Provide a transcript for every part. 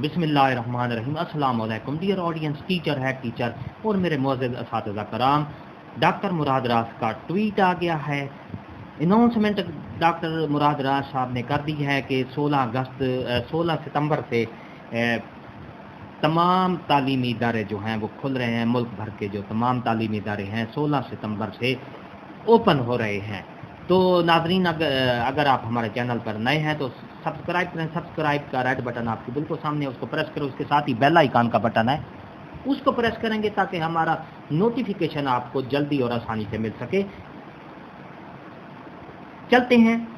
बिस्मिल्लाहिर्रहमानिर्रहीम। अस्सलाम वालेकुम डियर ऑडियंस, टीचर है टीचर और मेरे मुअज़्ज़ज़ असातिज़ा कराम। डॉक्टर मुराद रास का ट्वीट आ गया है। अनाउंसमेंट डॉक्टर मुराद रास साहब ने कर दी है कि 16 सितंबर से तमाम तालीमी इदारे जो हैं वो खुल रहे हैं। मुल्क भर के जो तमाम तालीमी इदारे हैं 16 सितंबर से ओपन हो रहे हैं। तो नाज़रीन, अगर आप हमारे चैनल पर नए हैं तो सब्सक्राइब करें। सब्सक्राइब का रेड बटन आपके बिल्कुल सामने है, उसको प्रेस करें। उसके साथ ही बेल आइकन का बटन है, उसको प्रेस करेंगे ताकि हमारा नोटिफिकेशन आपको जल्दी और आसानी से मिल सके। चलते हैं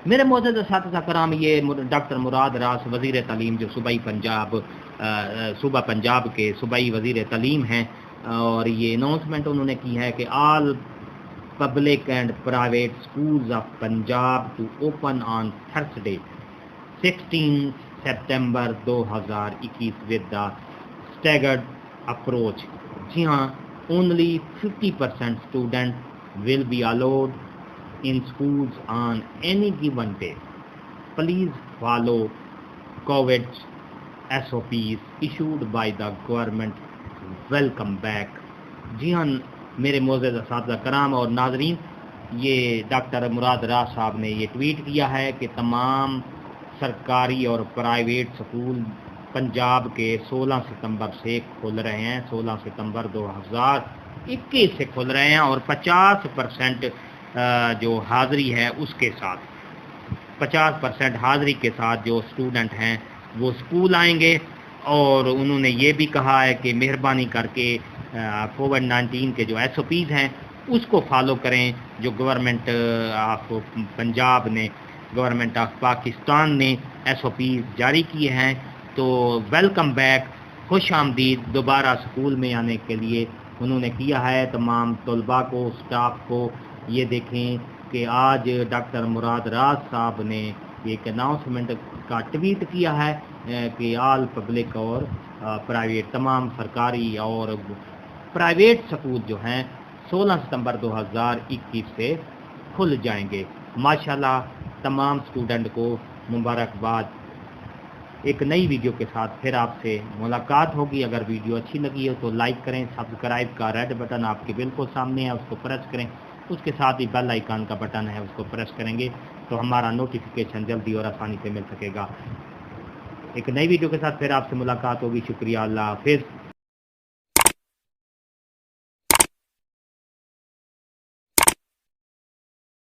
मेरे मुअज़्ज़ज़ असातिज़ा कराम। ये डॉक्टर मुराद रास वज़ीर तालीम जो सूबा पंजाब के सूबाई वज़ीर तालीम हैं, और ये अनाउंसमेंट उन्होंने की है कि all public and private schools of Punjab to open on Thursday 16 September 2021 with the staggered approach. जी हाँ, only 50% student will be allowed in schools on any given day. Please follow COVID SOPs issued by the government. Welcome back. जी हाँ मेरे मुअज़्ज़ज़ असातिज़ा कराम और नाज़रीन, ये doctor मुराद रास साहब ने ये ट्वीट किया है कि तमाम सरकारी और प्राइवेट स्कूल पंजाब के 16 सितंबर से खुल रहे हैं। 16 सितंबर 2021 से खुल रहे हैं और 50% जो हाज़री है उसके साथ 50% हाज़री के साथ जो स्टूडेंट हैं वो स्कूल आएंगे। और उन्होंने ये भी कहा है कि मेहरबानी करके कोविड-19 के जो SOPs हैं उसको फॉलो करें जो गवर्नमेंट ऑफ पंजाब ने, गवर्नमेंट ऑफ पाकिस्तान ने SOPs जारी किए हैं। तो वेलकम बैक, खुश आमदीद दोबारा स्कूल में आने के लिए उन्होंने किया है तमाम तलबा को, स्टाफ को। ये देखें कि आज डॉक्टर मुराद रास साहब ने एक अनाउंसमेंट का ट्वीट किया है कि ऑल पब्लिक और प्राइवेट, तमाम सरकारी और प्राइवेट स्कूल जो हैं 16 सितंबर 2021 से खुल जाएंगे। माशाल्लाह, तमाम स्टूडेंट को मुबारकबाद। एक नई वीडियो के साथ फिर आपसे मुलाकात होगी। अगर वीडियो अच्छी लगी हो तो लाइक करें। सब्सक्राइब का रेड बटन आपके बिल्कुल सामने है, उसको प्रेस करें। उसके साथ ही बेल आइकन का बटन है, उसको प्रेस करेंगे तो हमारा नोटिफिकेशन जल्दी और आसानी से मिल सकेगा। एक नई वीडियो के साथ फिर आपसे मुलाकात होगी। शुक्रिया, अल्लाह हाफिज़।